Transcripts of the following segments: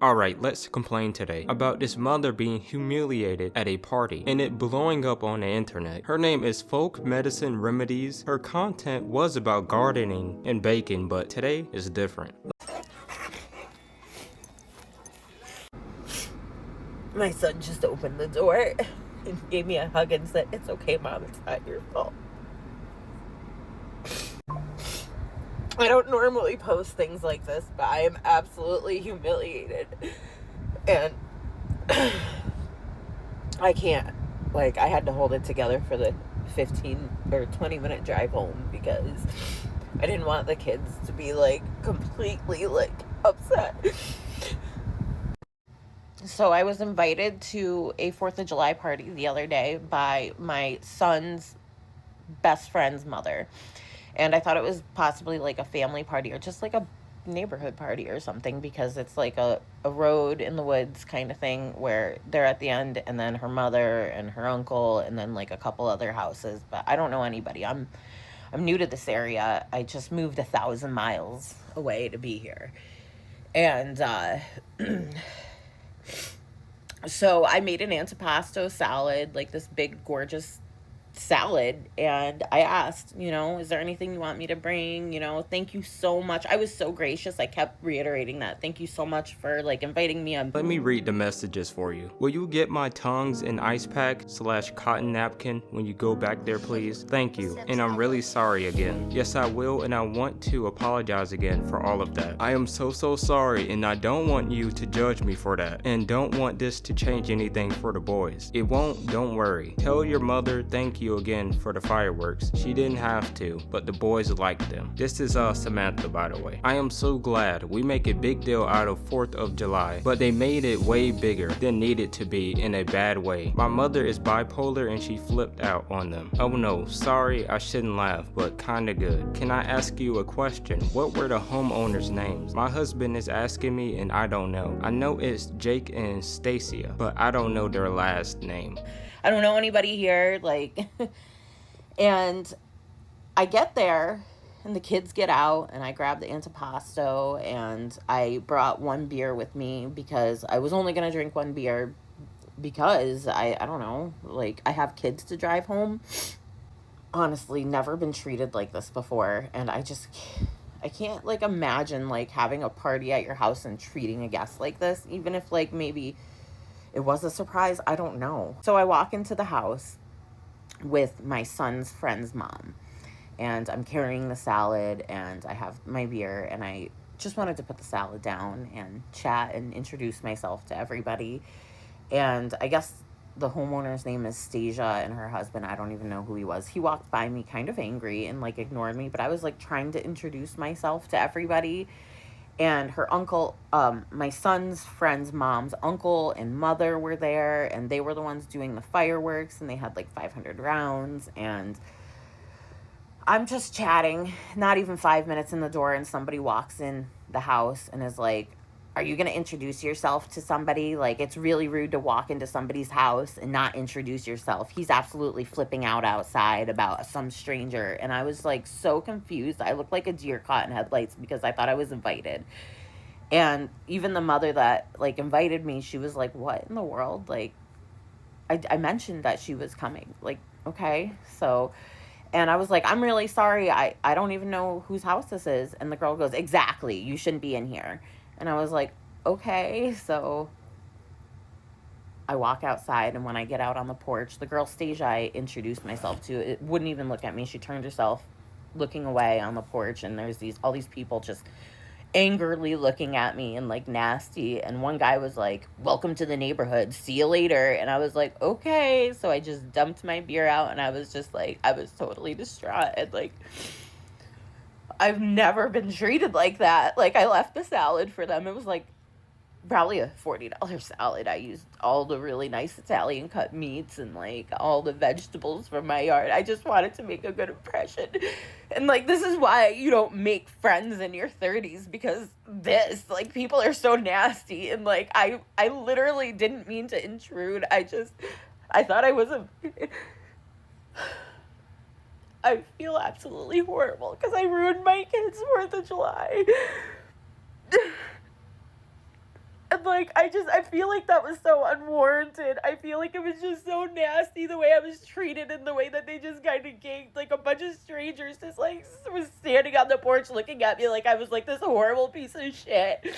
Alright, let's complain today about this mother being humiliated at a party and it blowing up on the internet. Her name is Folk Medicine Remedies. Her content was about gardening and baking, but today is different. My son just opened the door and gave me a hug and said, "It's okay, Mom, it's not your fault." I don't normally post things like this, but I am absolutely humiliated. And I can't. Like, I had to hold it together for the 15 or 20-minute drive home because I didn't want the kids to be, like, completely, like, upset. So I was invited to a 4th of July party the other day by my son's best friend's mother. And I thought it was possibly like a family party or just like a neighborhood party or something, because it's like a road in the woods kind of thing where they're at the end and then her mother and her uncle and then like a couple other houses. But I don't know anybody. I'm new to this area. I just moved 1,000 miles away to be here. And so I made an antipasto salad, like this big gorgeous salad, and I asked, is there anything you want me to bring? Thank you so much. I was so gracious. I kept reiterating that. Thank you so much for like inviting me on. Let me read the messages for you. Will you get my tongs an ice pack / cotton napkin when you go back there, please? Thank you, and I'm really sorry again. Yes, I will, and I want to apologize again for all of that. I am so sorry, and I don't want you to judge me for that, and don't want this to change anything for the boys. It won't, don't worry. Tell your mother thank you again for the fireworks. She didn't have to, but the boys liked them. This is Samantha, by the way. I am so glad. We make a big deal out of 4th of July, but they made it way bigger than needed to be in a bad way. My mother is bipolar and she flipped out on them. Oh no, sorry, I shouldn't laugh, but kinda good. Can I ask you a question? What were the homeowners' names? My husband is asking me and I don't know. I know it's Jake and Stacia, but I don't know their last name. I don't know anybody here, like, and I get there, and the kids get out, and I grab the antipasto, and I brought one beer with me, because I was only going to drink one beer, because I don't know, like, I have kids to drive home. Honestly, never been treated like this before, and I can't, like, imagine, like, having a party at your house and treating a guest like this, even if, like, maybe it was a surprise. I don't know. So I walk into the house with my son's friend's mom, and I'm carrying the salad, and I have my beer, and I just wanted to put the salad down and chat and introduce myself to everybody. And I guess the homeowner's name is Stasia, and her husband, I don't even know who he was. He walked by me kind of angry and like ignored me, but I was like trying to introduce myself to everybody. And her uncle, my son's friend's mom's uncle and mother were there, and they were the ones doing the fireworks, and they had like 500 rounds, and I'm just chatting, not even 5 minutes in the door, and somebody walks in the house and is like, "Are you going to introduce yourself to somebody? Like, it's really rude to walk into somebody's house and not introduce yourself." He's absolutely flipping out outside about some stranger. And I was like so confused. I looked like a deer caught in headlights because I thought I was invited. And even the mother that like invited me, she was like, "What in the world?" Like, I mentioned that she was coming. Like, okay. So, and I was like, "I'm really sorry. I don't even know whose house this is." And the girl goes, "Exactly. You shouldn't be in here." And I was like, okay. So I walk outside, and when I get out on the porch, the girl Stasia I introduced myself to, it wouldn't even look at me. She turned herself looking away on the porch, and there's all these people just angrily looking at me and like nasty. And one guy was like, "Welcome to the neighborhood. See you later." And I was like, okay. So I just dumped my beer out, and I was just like, I was totally distraught. And like, I've never been treated like that. Like, I left the salad for them. It was like probably a $40 salad. I used all the really nice Italian cut meats and like all the vegetables from my yard. I just wanted to make a good impression. And like, this is why you don't make friends in your 30s, because like, people are so nasty. And like, I literally didn't mean to intrude. I thought I was I feel absolutely horrible because I ruined my kids' 4th of July. And, like, I feel like that was so unwarranted. I feel like it was just so nasty the way I was treated and the way that they just kind of ganked, like, a bunch of strangers just, like, was standing on the porch looking at me like I was, like, this horrible piece of shit.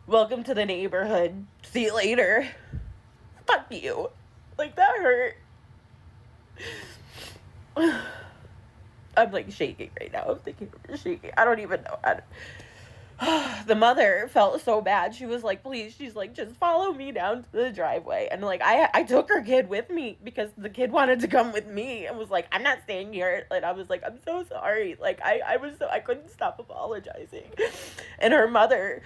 Welcome to the neighborhood. See you later. Fuck you. Like, that hurt. I'm, like, shaking right now. I'm thinking I'm shaking. I don't even know. The mother felt so bad. She was like, please, she's like, just follow me down to the driveway. And, like, I took her kid with me because the kid wanted to come with me and was like, I'm not staying here. And I was like, I'm so sorry. Like, I couldn't stop apologizing. And her mother,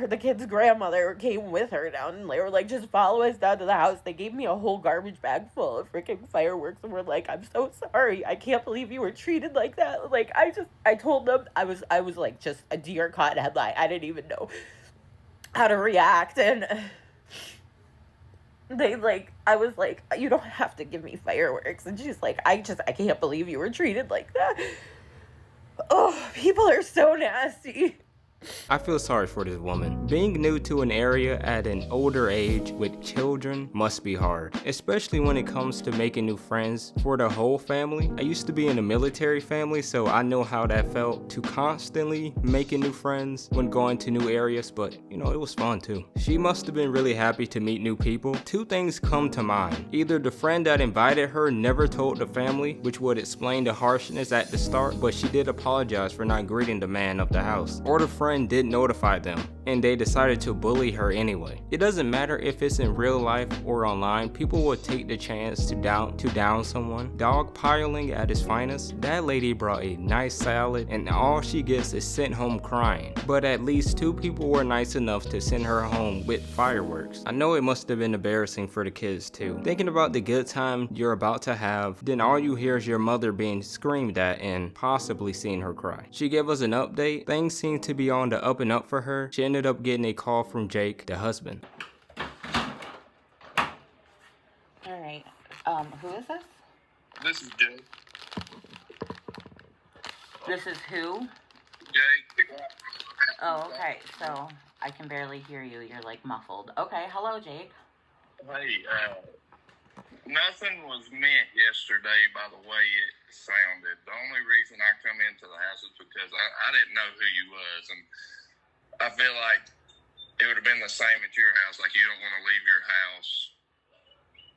the kid's grandmother, came with her down, and they were like, just follow us down to the house. They gave me a whole garbage bag full of freaking fireworks and were like, I'm so sorry. I can't believe you were treated like that. Like, I told them I was like just a deer caught in headlight. I didn't even know how to react. And they, like, I was like, you don't have to give me fireworks. And she's like, I can't believe you were treated like that. Oh, people are so nasty. I feel sorry for this woman. Being new to an area at an older age with children must be hard, especially when it comes to making new friends for the whole family. I used to be in a military family, so I know how that felt to constantly making new friends when going to new areas, but you know, it was fun too. She must have been really happy to meet new people. Two things come to mind. Either the friend that invited her never told the family, which would explain the harshness at the start, but she did apologize for not greeting the man of the house, or the friend did notify them and they decided to bully her anyway. It doesn't matter if it's in real life or online, people will take the chance to down someone. Dog piling at its finest. That lady brought a nice salad and all she gets is sent home crying. But at least two people were nice enough to send her home with fireworks. I know it must have been embarrassing for the kids too. Thinking about the good time you're about to have, then all you hear is your mother being screamed at and possibly seeing her cry. She gave us an update. Things seem to be on the up and up for her. She ended up getting a call from Jake, the husband. Alright, who is this? This is Jake. This is who? Jake, the guy. Oh, okay, so I can barely hear you. You're, like, muffled. Okay, hello, Jake. Hey, nothing was meant yesterday by the way it sounded. The only reason I come into the house is because I didn't know who you was, and I feel like it would have been the same at your house. Like, you don't want to leave your house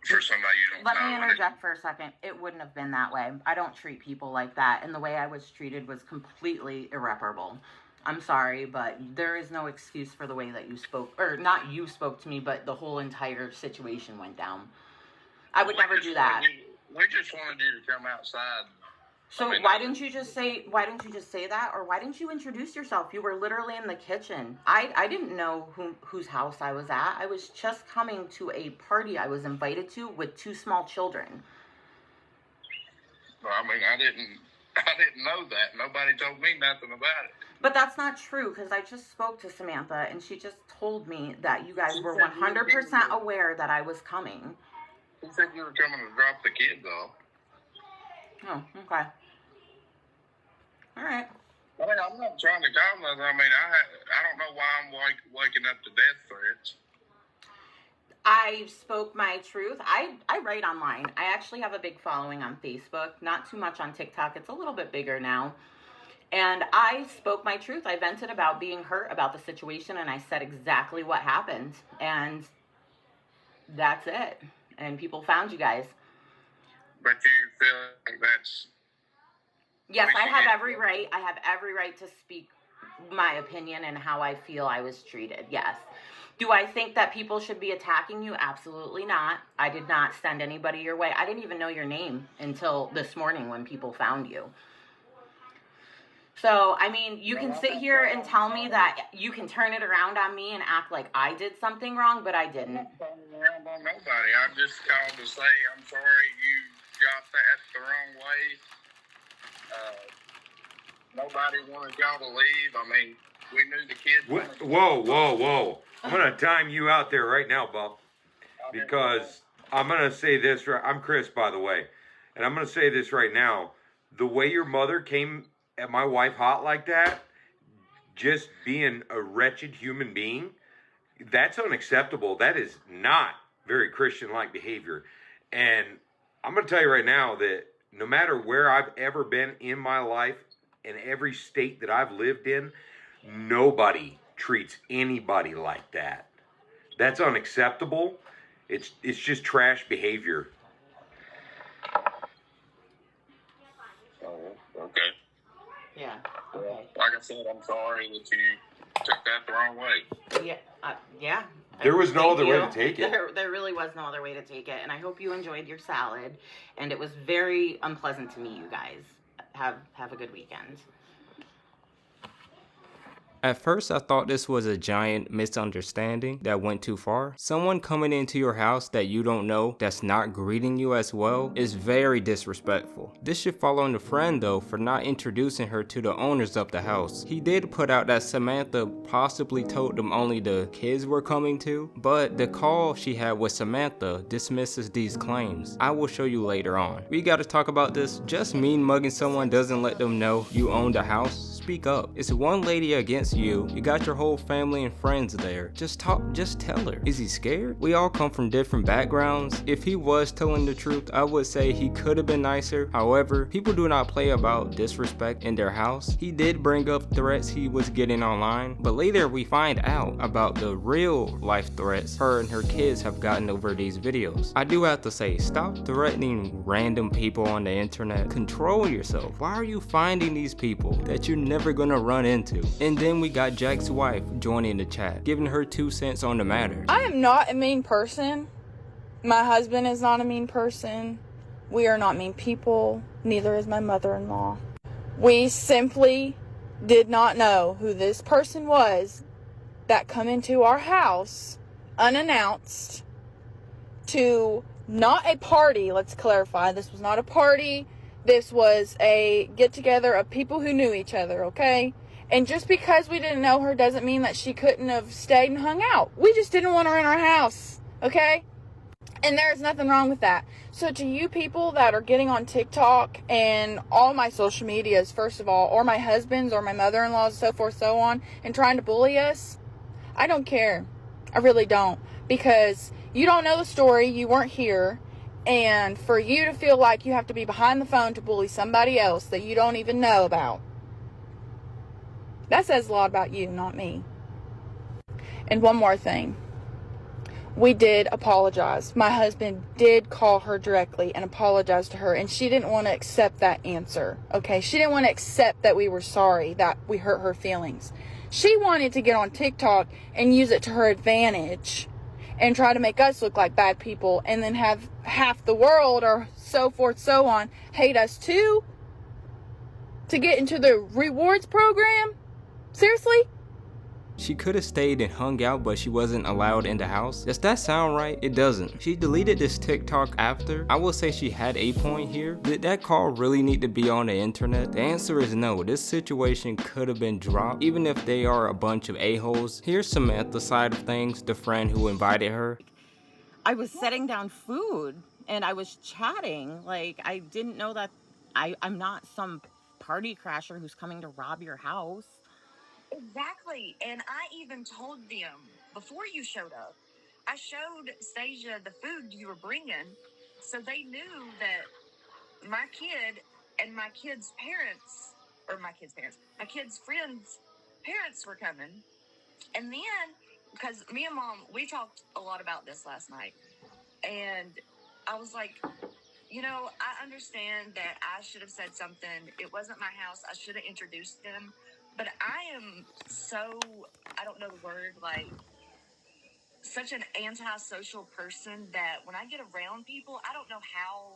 for somebody you don't know. Let me interject for a second. It wouldn't have been that way. I don't treat people like that, and the way I was treated was completely irreparable. I'm sorry, but there is no excuse for the way that you spoke, or not you spoke to me, but the whole entire situation went down. I would never do that. We just wanted you to come outside. So why didn't you just say that, or why didn't you introduce yourself? You were literally in the kitchen. I didn't know whose house I was at. I was just coming to a party I was invited to with two small children. I mean, I didn't know that. Nobody told me nothing about it. But that's not true, because I just spoke to Samantha, and she just told me that you guys were 100% aware that I was coming. She said you were coming to drop the kids off. Oh, okay. All right. I mean, I'm not trying to call nothing. I mean, I don't know why I'm waking up to death threats. I spoke my truth. I write online. I actually have a big following on Facebook. Not too much on TikTok. It's a little bit bigger now. And I spoke my truth. I vented about being hurt about the situation, and I said exactly what happened. And that's it. And people found you guys. But you feel like that's... Yes, I have every right. I have every right to speak my opinion and how I feel I was treated. Yes. Do I think that people should be attacking you? Absolutely not. I did not send anybody your way. I didn't even know your name until this morning when people found you. So, I mean, you can sit here and tell me that you can turn it around on me and act like I did something wrong, but I didn't. I'm not turning around on nobody. I just called to say I'm sorry you got that the wrong way. Nobody wanted y'all to leave. I mean, we knew the kids. Whoa. I'm going to time you out there right now, Buck. Because I'm going to say this. I'm Chris, by the way. And I'm going to say this right now. The way your mother came at my wife hot like that, just being a wretched human being, that's unacceptable. That is not very Christian-like behavior. And I'm going to tell you right now that no matter where I've ever been in my life, in every state that I've lived in, nobody treats anybody like that. That's unacceptable. It's just trash behavior. Oh, okay. Yeah. Okay. Like I said, I'm sorry that you took that the wrong way. Yeah. Yeah. There was no Thank other way you. to take it. There really was no other way to take it, and I hope you enjoyed your salad. And it was very unpleasant to meet you guys. Have a good weekend. At first, I thought this was a giant misunderstanding that went too far. Someone coming into your house that you don't know that's not greeting you as well is very disrespectful. This should fall on the friend though for not introducing her to the owners of the house. He did put out that Samantha possibly told them only the kids were coming to, but the call she had with Samantha dismisses these claims. I will show you later on. We gotta talk about this. Just mean mugging someone doesn't let them know you own the house. Speak up. It's one lady against you. You got your whole family and friends there. Just tell her. Is he scared? We all come from different backgrounds. If he was telling the truth, I would say he could have been nicer. However, people do not play about disrespect in their house. He did bring up threats he was getting online, but later we find out about the real life threats her and her kids have gotten over these videos. I do have to say, stop threatening random people on the internet. Control yourself. Why are you finding these people that you're never gonna run into? And then we got Jack's wife joining the chat, giving her 2 cents on the matter. I am not a mean person. My husband is not a mean person. We are not mean people. Neither is my mother-in-law. We simply did not know who this person was that come into our house unannounced to not a party. Let's clarify. This was not a party. This was a get-together of people who knew each other, okay? And just because we didn't know her doesn't mean that she couldn't have stayed and hung out. We just didn't want her in our house, okay? And there's nothing wrong with that. So to you people that are getting on TikTok and all my social medias, first of all, or my husband's or my mother-in-law's, so forth, so on, and trying to bully us, I don't care. I really don't. Because you don't know the story, you weren't here, and for you to feel like you have to be behind the phone to bully somebody else that you don't even know about, that says a lot about you, not me. And one more thing. We did apologize. My husband did call her directly and apologize to her, and she didn't want to accept that answer, okay? She didn't want to accept that we were sorry, that we hurt her feelings. She wanted to get on TikTok and use it to her advantage and try to make us look like bad people, and then have half the world or so forth, so on, hate us too, to get into the rewards program. Seriously? She could have stayed and hung out, but she wasn't allowed in the house. Does that sound right? It doesn't. She deleted this TikTok after. I will say she had a point here. Did that call really need to be on the internet? The answer is no. This situation could have been dropped, even if they are a bunch of a-holes. Here's Samantha's side of things, the friend who invited her. I was setting down food and I was chatting. Like, I didn't know that I'm not some party crasher who's coming to rob your house. Exactly. And I even told them before you showed up, I showed Stasia the food you were bringing, so they knew that my kid and my kid's parents, or my kid's parents, my kid's friends' parents were coming. And then, because me and Mom, we talked a lot about this last night, and I was like, you know, I understand that I should have said something. It wasn't my house. I should have introduced them. But I am so, I don't know the word, like, such an antisocial person that when I get around people, I don't know how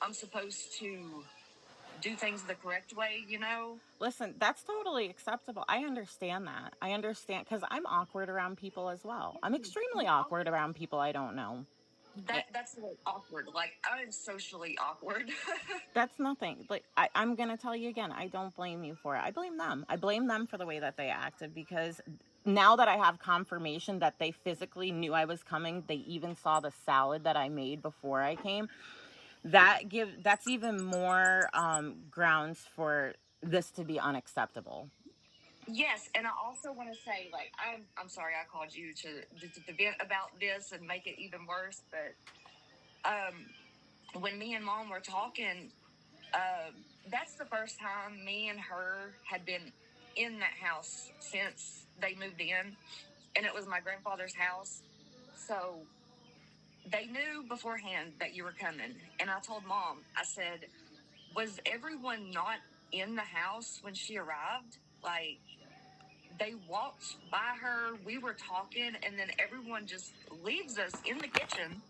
I'm supposed to do things the correct way, you know? Listen, that's totally acceptable. I understand that. I understand, because I'm awkward around people as well. I'm extremely awkward around people I don't know. That's the word, awkward. Like, I'm socially awkward. That's nothing. Like, I'm going to tell you again, I don't blame you for it. I blame them. I blame them for the way that they acted, because now that I have confirmation that they physically knew I was coming, they even saw the salad that I made before I came, that's even more grounds for this to be unacceptable. Yes, and I also want to say, like, I'm sorry I called you to vent about this and make it even worse, but when me and Mom were talking, that's the first time me and her had been in that house since they moved in, and it was my grandfather's house, so they knew beforehand that you were coming. And I told Mom, I said, was everyone not in the house when she arrived? Like, they walked by her, we were talking, and then everyone just leaves us in the kitchen.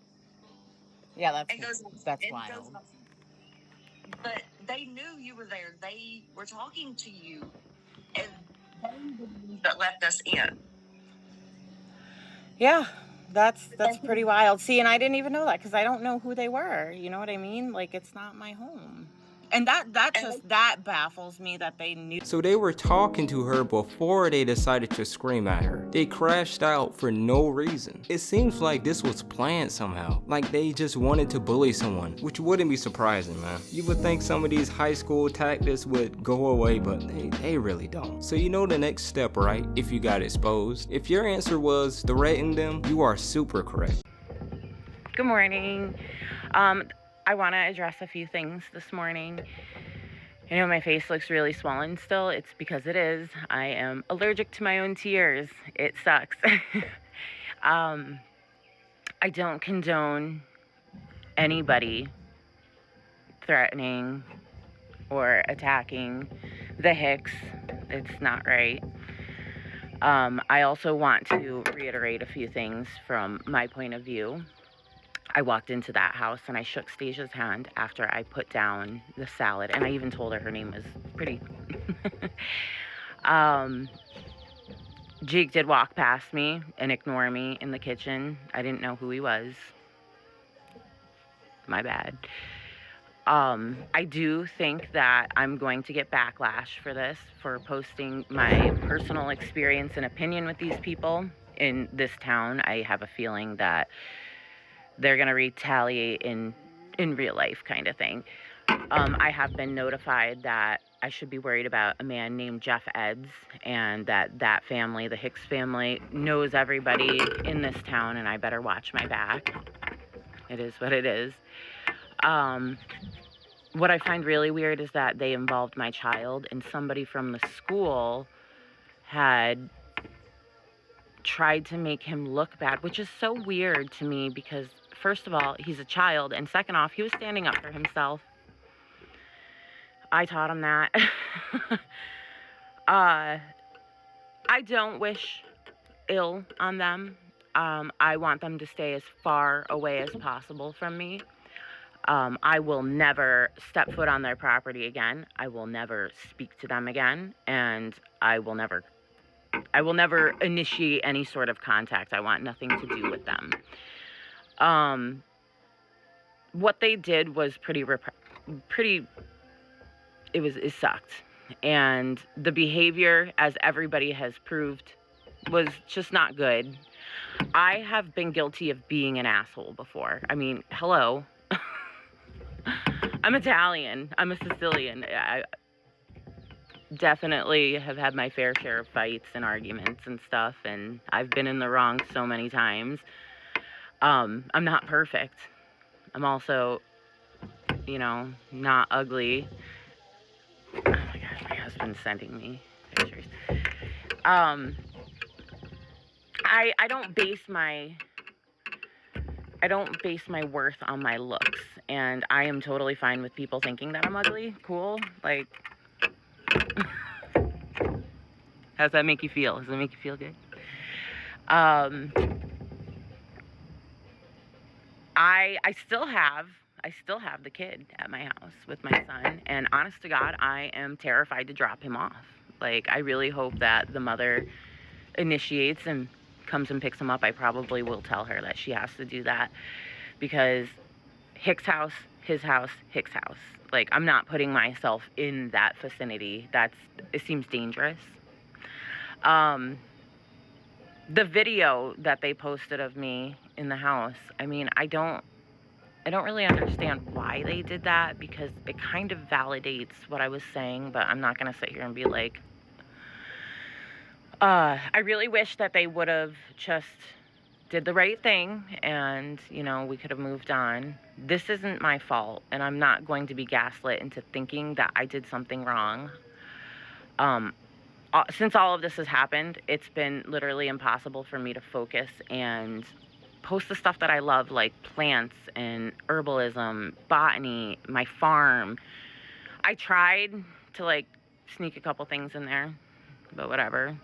Yeah, And goes wild. but they knew you were there. They were talking to you, and they were the ones that left us in. Yeah, that's pretty wild. See, and I didn't even know that because I don't know who they were. You know what I mean? Like, it's not my home. And that baffles me that they knew. So they were talking to her before they decided to scream at her. They crashed out for no reason. It seems like this was planned somehow. Like they just wanted to bully someone, which wouldn't be surprising, man. You would think some of these high school tactics would go away, but they really don't. So you know the next step, right? If you got exposed. If your answer was threatening them, you are super correct. Good morning. I want to address a few things this morning. I know my face looks really swollen still. It's because it is. I am allergic to my own tears. It sucks. I don't condone anybody threatening or attacking the Hicks. It's not right. I also want to reiterate a few things from my point of view. I walked into that house and I shook Stasia's hand after I put down the salad, and I even told her name was pretty. Jake did walk past me and ignore me in the kitchen. I didn't know who he was. My bad. I do think that I'm going to get backlash for this, for posting my personal experience and opinion with these people in this town. I have a feeling that they're going to retaliate in real life kind of thing. I have been notified that I should be worried about a man named Jeff Eds, and that family, the Hicks family, knows everybody in this town, and I better watch my back. It is what it is. What I find really weird is that they involved my child, and somebody from the school had tried to make him look bad, which is so weird to me because, first of all, he's a child, and second off, he was standing up for himself. I taught him that. I don't wish ill on them. I want them to stay as far away as possible from me. I will never step foot on their property again. I will never speak to them again, and I will never initiate any sort of contact. I want nothing to do with them. What they did was it sucked. And the behavior, as everybody has proved, was just not good. I have been guilty of being an asshole before. I mean, hello. I'm Italian. I'm a Sicilian. I definitely have had my fair share of fights and arguments and stuff, and I've been in the wrong so many times. I'm not perfect. I'm also, not ugly. Oh my gosh, my husband's sending me pictures. I don't base my worth on my looks, and I am totally fine with people thinking that I'm ugly. Cool. Like, how's that make you feel? Does it make you feel good? I still have the kid at my house with my son, and honest to God, I am terrified to drop him off. Like, I really hope that the mother initiates and comes and picks him up. I probably will tell her that she has to do that, because Hicks house, his house, Hicks house. Like, I'm not putting myself in that vicinity. It seems dangerous. The video that they posted of me in the house, I mean, I don't really understand why they did that, because it kind of validates what I was saying, but I'm not going to sit here and be like, I really wish that they would have just did the right thing and, we could have moved on. This isn't my fault, and I'm not going to be gaslit into thinking that I did something wrong. Since all of this has happened, it's been literally impossible for me to focus and post the stuff that I love, like plants and herbalism, botany, my farm. I tried to sneak a couple things in there, but whatever.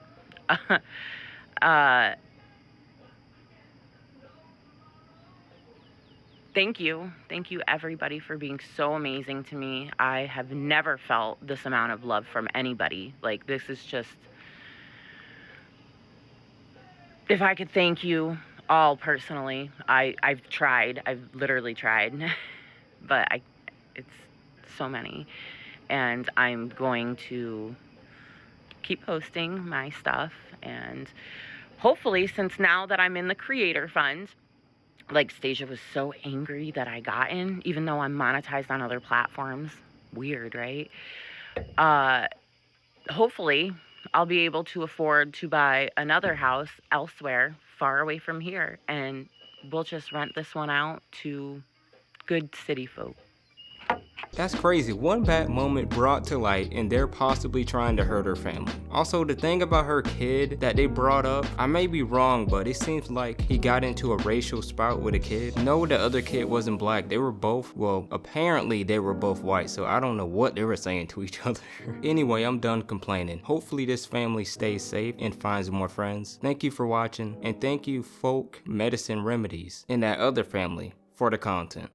Thank you. Thank you, everybody, for being so amazing to me. I have never felt this amount of love from anybody. This is just... If I could thank you all personally, I've tried. I've literally tried. But it's so many. And I'm going to keep posting my stuff. And hopefully, since now that I'm in the creator fund... Stasia was so angry that I got in, even though I'm monetized on other platforms. Weird, right? Hopefully, I'll be able to afford to buy another house elsewhere, far away from here, and we'll just rent this one out to good city folk. That's crazy. One bad moment brought to light and they're possibly trying to hurt her family. Also, the thing about her kid that they brought up, I may be wrong, but it seems like he got into a racial spout with a kid. No, the other kid wasn't black. They were both, well, apparently they were both white, so I don't know what they were saying to each other. Anyway, I'm done complaining. Hopefully this family stays safe and finds more friends. Thank you for watching, and thank you Folk Medicine Remedies and that other family for the content.